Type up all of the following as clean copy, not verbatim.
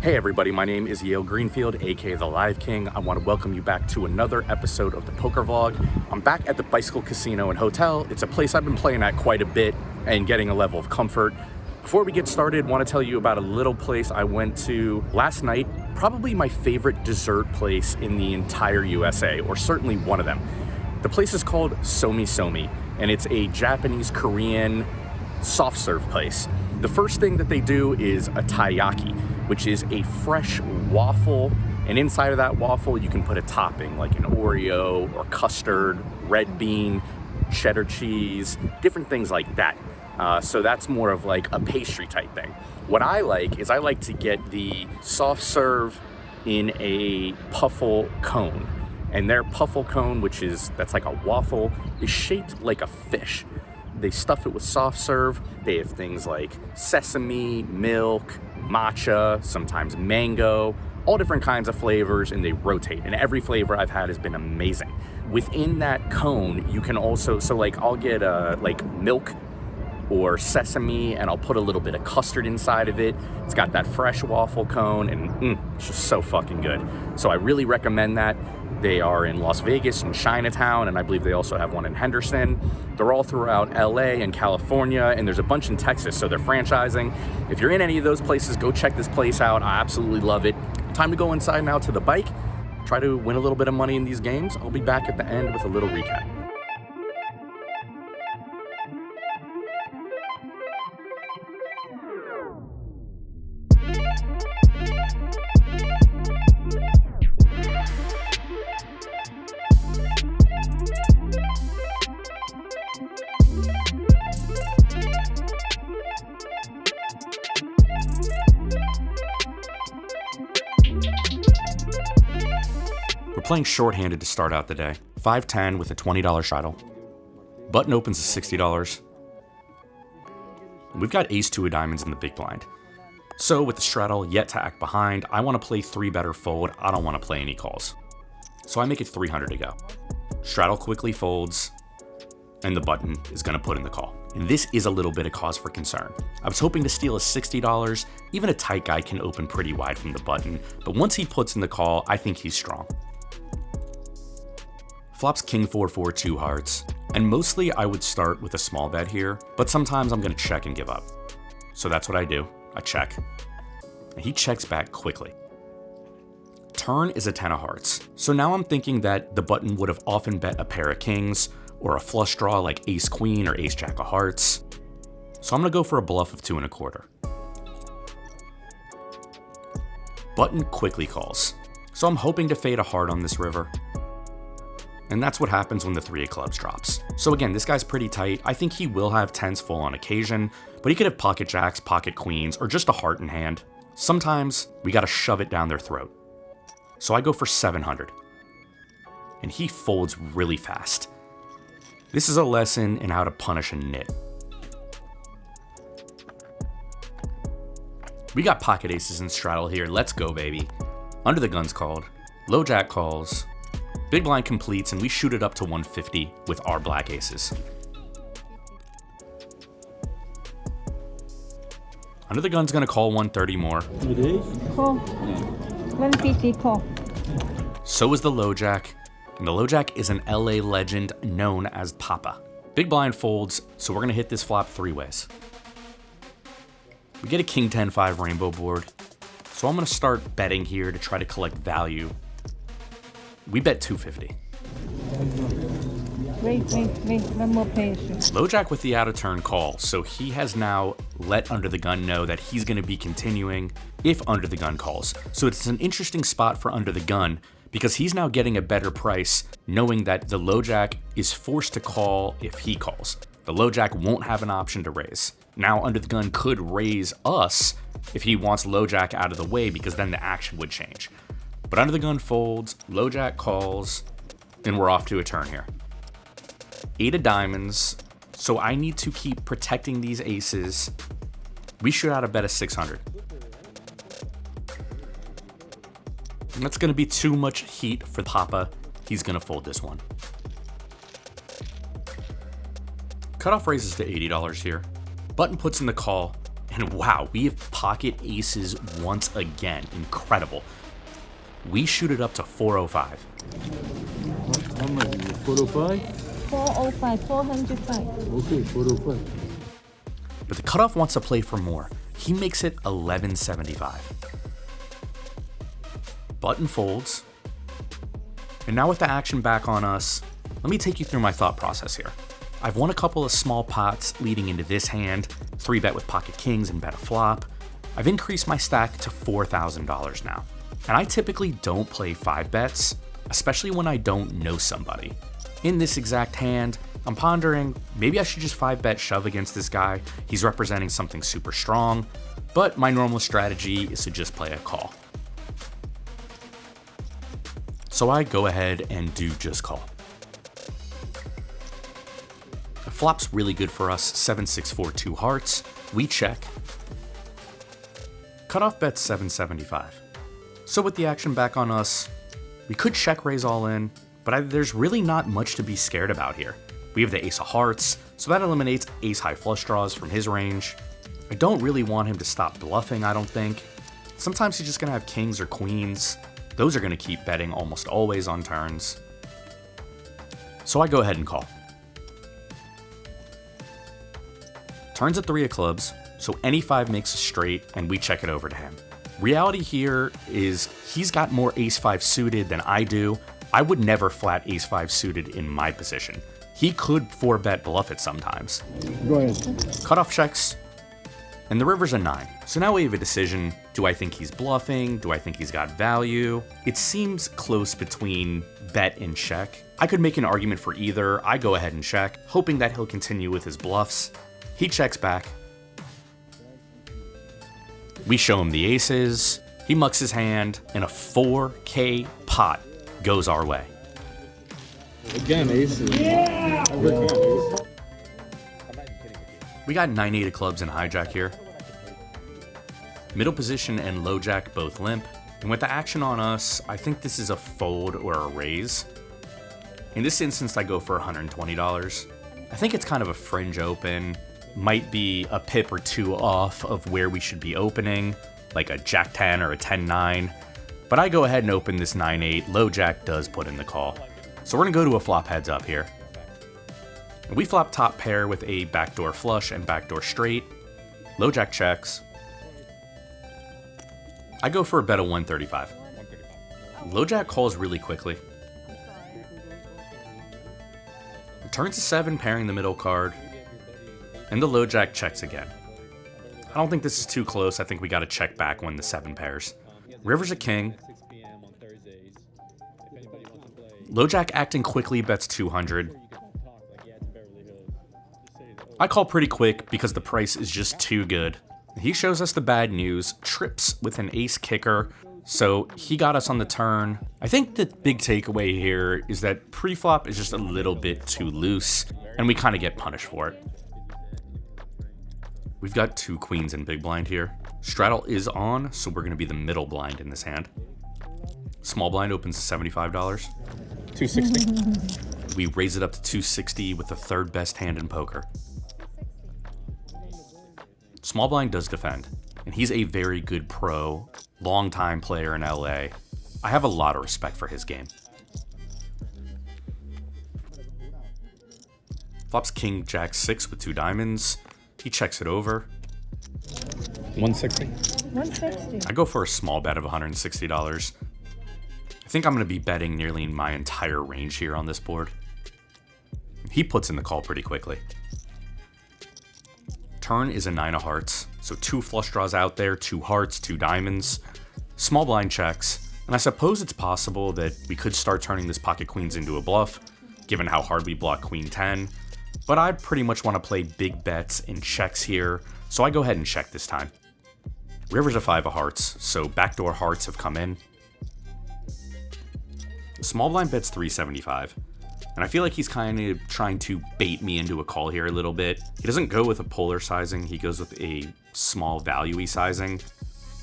Hey everybody, my name is Yale Greenfield, aka the Live King. I want to welcome you back to another episode of the Poker Vlog. I'm back at the Bicycle Casino and Hotel. It's a place I've been playing at quite a bit and getting a level of comfort. Before we get started, I want to tell you about a little place I went to last night, probably my favorite dessert place in the entire USA, or certainly one of them. The place is called Somi Somi, and it's a Japanese-Korean soft serve place. The first thing that they do is a taiyaki, which is a fresh waffle, and inside of that waffle you can put a topping like an Oreo or custard, red bean, cheddar cheese, different things like that. So that's more of like a pastry type thing. What I like is I like to get the soft serve in a puffle cone, and their puffle cone, that's like a waffle, is shaped like a fish. They stuff it with soft serve. They have things like sesame, milk, matcha, sometimes mango, all different kinds of flavors, and they rotate. And every flavor I've had has been amazing. Within that cone, you can also, I'll get like milk or sesame, and I'll put a little bit of custard inside of it. It's got that fresh waffle cone, and it's just so fucking good. So I really recommend that. They are in Las Vegas and Chinatown, and I believe they also have one in Henderson. They're all throughout LA and California, and there's a bunch in Texas, so they're franchising. If you're in any of those places, go check this place out. I absolutely love it. Time to go inside now to the bike, try to win a little bit of money in these games. I'll be back at the end with a little recap. We're playing shorthanded to start out the day. 5-10 with a $20 straddle. Button opens is $60. We've got ace-2 of diamonds in the big blind. So with the straddle yet to act behind, I want to play 3-better fold. I don't want to play any calls. So I make it 300 to go. Straddle quickly folds, and the button is going to put in the call. And this is a little bit of cause for concern. I was hoping to steal a $60. Even a tight guy can open pretty wide from the button, but once he puts in the call, I think he's strong. Flops king 4-4 2 hearts, and mostly I would start with a small bet here, but sometimes I'm going to check and give up. So that's what I do. I check. And he checks back quickly. Turn is a 10 of hearts, so now I'm thinking that the button would have often bet a pair of kings, or a flush draw like ace queen or ace jack of hearts. So I'm going to go for a bluff of 2 1/4. Button quickly calls, so I'm hoping to fade a heart on this river. And that's what happens when the 3 of clubs drops. So again, this guy's pretty tight. I think he will have 10s full on occasion, but he could have pocket jacks, pocket queens, or just a heart in hand. Sometimes we gotta shove it down their throat. So I go for 700. And he folds really fast. This is a lesson in how to punish a nit. We got pocket aces and straddle here. Let's go, baby. Under the gun's called. Low jack calls. Big blind completes, and we shoot it up to 150 with our black aces. Under the gun's gonna call 130 more. It is? Call. 150 call. So is the low jack, and the low jack is an LA legend known as Papa. Big blind folds, so we're gonna hit this flop 3 ways. We get a king 10-5 rainbow board, so I'm gonna start betting here to try to collect value. We bet 250. Wait. One more patient. Low jack with the out of turn call, so he has now let under the gun know that he's going to be continuing if under the gun calls. So it's an interesting spot for under the gun because he's now getting a better price knowing that the low jack is forced to call if he calls. The low jack won't have an option to raise. Now under the gun could raise us if he wants low jack out of the way because then the action would change. But under the gun folds, low jack calls, and we're off to a turn here. 8 of diamonds, so I need to keep protecting these aces. We shoot out a bet of 600. And that's gonna be too much heat for Papa. He's gonna fold this one. Cutoff raises to $80 here. Button puts in the call, and And wow, we have pocket aces once again. Incredible. We shoot it up to 405. How much is it? 405? 405, 405. Okay, 405. But the cutoff wants to play for more. He makes it 1175. Button folds. And now with the action back on us, let me take you through my thought process here. I've won a couple of small pots leading into this hand, 3-bet with pocket kings and bet a flop. I've increased my stack to $4,000 now. And I typically don't play 5-bets, especially when I don't know somebody. In this exact hand, I'm pondering, maybe I should just 5-bet shove against this guy. He's representing something super strong, but my normal strategy is to just play a call. So I go ahead and do just call. The flop's really good for us, 7-6-4, 2 hearts. We check. Cutoff bets 775. So with the action back on us, we could check raise all in, but there's really not much to be scared about here. We have the ace of hearts, so that eliminates ace high flush draws from his range. I don't really want him to stop bluffing, I don't think. Sometimes he's just gonna have kings or queens. Those are gonna keep betting almost always on turns. So I go ahead and call. Turns at 3 of clubs, so any 5 makes a straight, and we check it over to him. Reality here is he's got more ace-5 suited than I do. I would never flat ace-5 suited in my position. He could 4-bet bluff it sometimes. Go ahead. Cutoff checks, and the river's a 9. So now we have a decision. Do I think he's bluffing? Do I think he's got value? It seems close between bet and check. I could make an argument for either. I go ahead and check, hoping that he'll continue with his bluffs. He checks back. We show him the aces. He mucks his hand, and a 4K pot goes our way. Again, aces. Yeah! We got 9-8 of clubs and hijack here. Middle position and low jack both limp. And with the action on us, I think this is a fold or a raise. In this instance, I go for $120. I think it's kind of a fringe open. Might be a pip or 2 off of where we should be opening, like a jack 10 or a 10-9. But I go ahead and open this 9-8. Low jack does put in the call. So we're gonna go to a flop heads up here. And we flop top pair with a backdoor flush and backdoor straight. Low jack checks. I go for a bet of 135. Low jack calls really quickly. It turns to 7, pairing the middle card. And the low jack checks again. I don't think this is too close. I think we gotta check back when the 7 pairs. River's a king. Low jack acting quickly bets 200. I call pretty quick because the price is just too good. He shows us the bad news, trips with an ace kicker, so he got us on the turn. I think the big takeaway here is that pre-flop is just a little bit too loose, and we kind of get punished for it. We've got 2 queens in big blind here. Straddle is on, so we're gonna be the middle blind in this hand. Small blind opens to $75. 260. We raise it up to 260 with the 3rd best hand in poker. Small blind does defend, and he's a very good pro, long-time player in LA. I have a lot of respect for his game. Flops king jack 6 with 2 diamonds. He checks it over. 160. 160. I go for a small bet of $160. I think I'm going to be betting nearly my entire range here on this board. He puts in the call pretty quickly. Turn is a 9 of hearts, so 2 flush draws out there, 2 hearts, 2 diamonds. Small blind checks, and I suppose it's possible that we could start turning this pocket queens into a bluff, given how hard we block queen 10. But I pretty much want to play big bets and checks here, so I go ahead and check this time. River's a 5 of hearts, so backdoor hearts have come in. Small blind bets 375, and I feel like he's kind of trying to bait me into a call here a little bit. He doesn't go with a polar sizing, he goes with a small value-y sizing.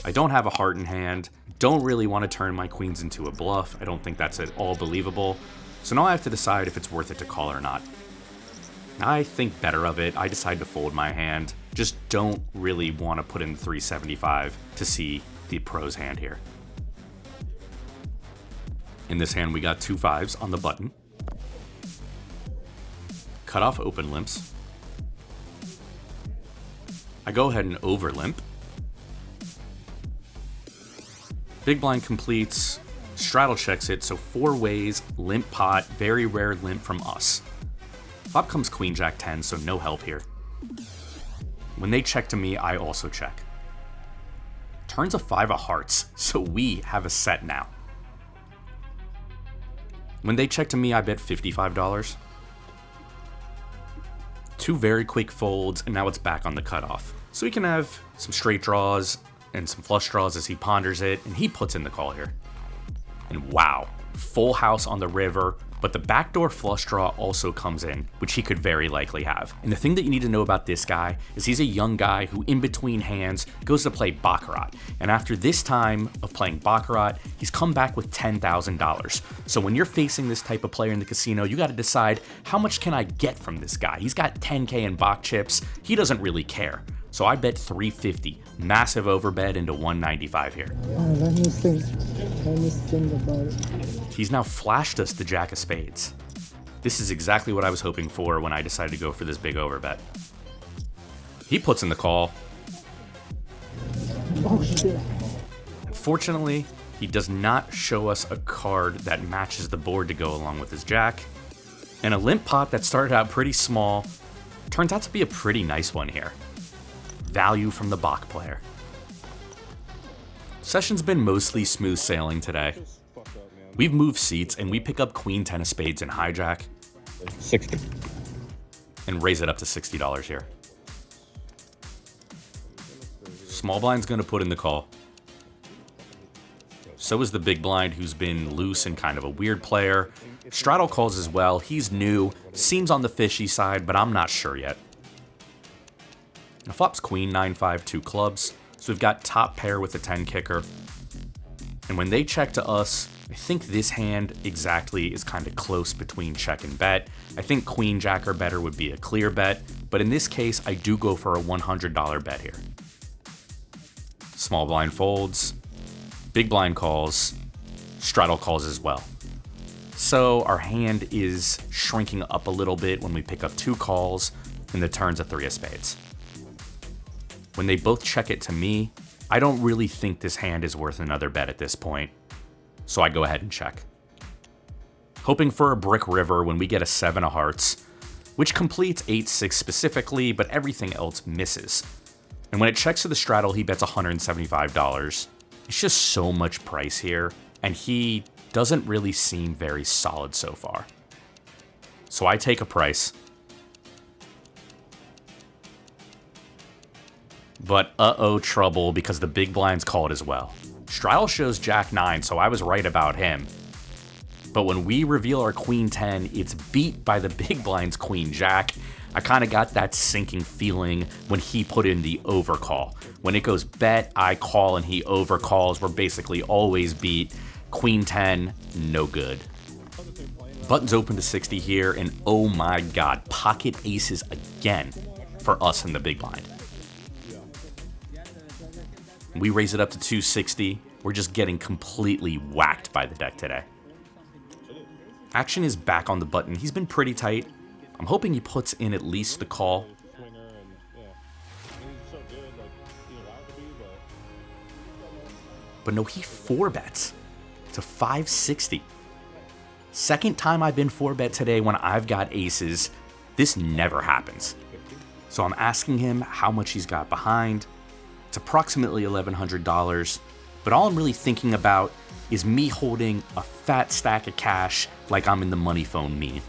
I don't have a heart in hand, don't really want to turn my queens into a bluff, I don't think that's at all believable, so now I have to decide if it's worth it to call or not. I think better of it. I decide to fold my hand. Just don't really want to put in the 375 to see the pro's hand here. In this hand, we got 2 5s on the button. Cut off open limps. I go ahead and over limp. Big blind completes, straddle checks it, so 4 ways, limp pot, very rare limp from us. Flop comes queen jack 10, so no help here. When they check to me, I also check. Turns a 5 of hearts, so we have a set now. When they check to me, I bet $55. 2 very quick folds, and now it's back on the cutoff. So we can have some straight draws and some flush draws as he ponders it, and he puts in the call here. And wow, full house on the river, but the backdoor flush draw also comes in, which he could very likely have. And the thing that you need to know about this guy is he's a young guy who in between hands goes to play baccarat. And after this time of playing baccarat, he's come back with $10,000. So when you're facing this type of player in the casino, you got to decide, how much can I get from this guy? He's got 10K in bac chips. He doesn't really care. So I bet 350. Massive overbet into 195 here. Let me think about it. He's now flashed us the jack of spades. This is exactly what I was hoping for when I decided to go for this big overbet. He puts in the call. Oh shit. Fortunately, he does not show us a card that matches the board to go along with his jack. And a limp pot that started out pretty small turns out to be a pretty nice one here. Value from the Bach player. Session's been mostly smooth sailing today. We've moved seats and we pick up queen 10 of spades and hijack 60. and raise it up to $60 here. Small blind's gonna put in the call. So is the big blind, who's been loose and kind of a weird player. Straddle calls as well. He's new, seems on the fishy side, but I'm not sure yet. Now flops queen 9-5 2 clubs, so we've got top pair with a 10 kicker. And when they check to us, I think this hand exactly is kind of close between check and bet. I think queen jack or better would be a clear bet, but in this case, I do go for a $100 bet here. Small blind folds, big blind calls, straddle calls as well. So our hand is shrinking up a little bit when we pick up 2 calls and the turn's a 3 of spades. When they both check it to me, I don't really think this hand is worth another bet at this point, so I go ahead and check. Hoping for a brick river when we get a 7 of hearts, which completes 8-6 specifically, but everything else misses. And when it checks to the straddle, he bets $175. It's just so much price here, and he doesn't really seem very solid so far. So I take a price. But uh-oh, trouble, because the big blinds call it as well. Straddle shows jack 9, so I was right about him. But when we reveal our queen 10, it's beat by the big blind's queen jack. I kind of got that sinking feeling when he put in the overcall. When it goes bet, I call, and he overcalls. We're basically always beat. Queen 10, no good. Button's open to 60 here, and oh my god, pocket aces again for us in the big blind. We raise it up to 260. We're just getting completely whacked by the deck today. Action is back on the button. He's been pretty tight. I'm hoping he puts in at least the call. But no, he 4-bets to 560. Second time I've been 4-bet today when I've got aces. This never happens. So I'm asking him how much he's got behind. It's approximately $1,100, but all I'm really thinking about is me holding a fat stack of cash like I'm in the money phone meme.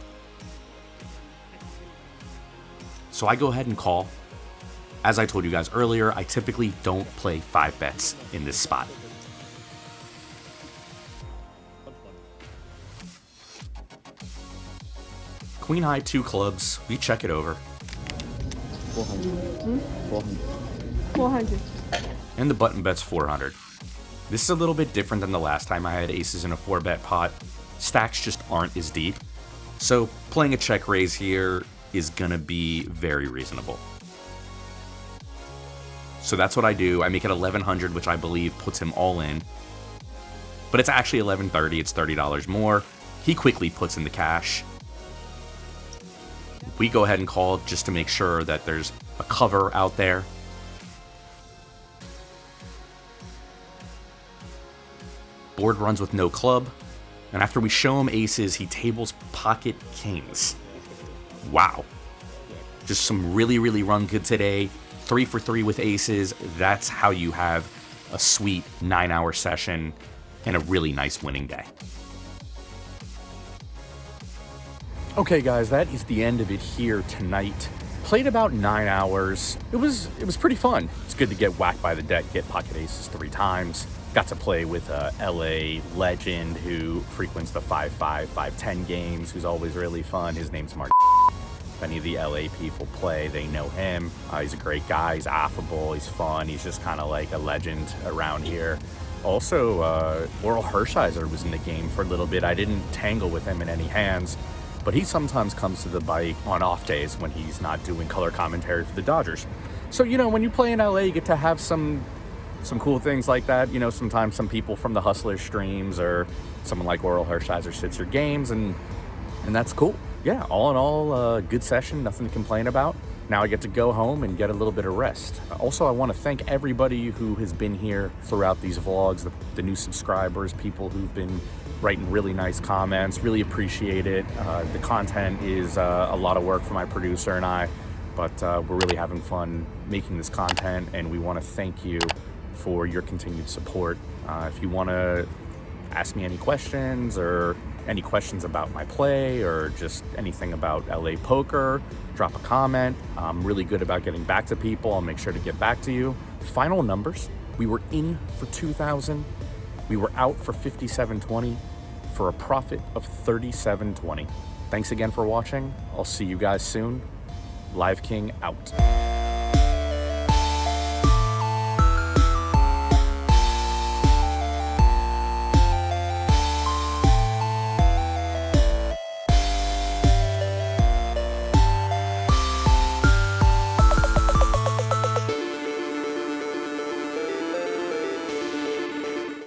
So I go ahead and call. As I told you guys earlier, I typically don't play 5-bets in this spot. Queen high 2 clubs, we check it over. 400. 400. 400. And the button bets 400. This is a little bit different than the last time I had aces in a 4-bet pot. Stacks just aren't as deep. So playing a check raise here is gonna be very reasonable. So that's what I do. I make it 1100, which I believe puts him all in. But it's actually 1130. It's $30 more. He quickly puts in the cash. We go ahead and call just to make sure that there's a cover out there. Board runs with no club. And after we show him aces, he tables pocket kings. Wow. Just some really, really run good today. 3 for 3 with aces. That's how you have a sweet 9-hour session and a really nice winning day. Okay, guys, that is the end of it here tonight. Played about 9 hours. It was pretty fun. It's good to get whacked by the deck, get pocket aces 3 times. Got to play with a LA legend who frequents the 5-5, 5-10 games, who's always really fun. His name's Mark. If any of the LA people play, they know him. He's a great guy. He's affable. He's fun. He's just kind of like a legend around here. Also, Laurel Hershiser was in the game for a little bit. I didn't tangle with him in any hands, but he sometimes comes to the bike on off days when he's not doing color commentary for the Dodgers. So, you know, when you play in LA, you get to have some cool things like that. You know, sometimes some people from the Hustler streams or someone like Laurel Hershiser sits your games, and that's cool. Yeah, all in all, good session, nothing to complain about. Now I get to go home and get a little bit of rest. Also, I want to thank everybody who has been here throughout these vlogs, the new subscribers, people who've been writing really nice comments, really appreciate it. The content is a lot of work for my producer and I, but we're really having fun making this content, and we want to thank you for your continued support. If you want to ask me any questions or any questions about my play or just anything about LA poker, drop a comment. I'm really good about getting back to people. I'll make sure to get back to you. Final numbers, we were in for 2,000. We were out for 57.20 for a profit of 37.20. Thanks again for watching. I'll see you guys soon. Live King out.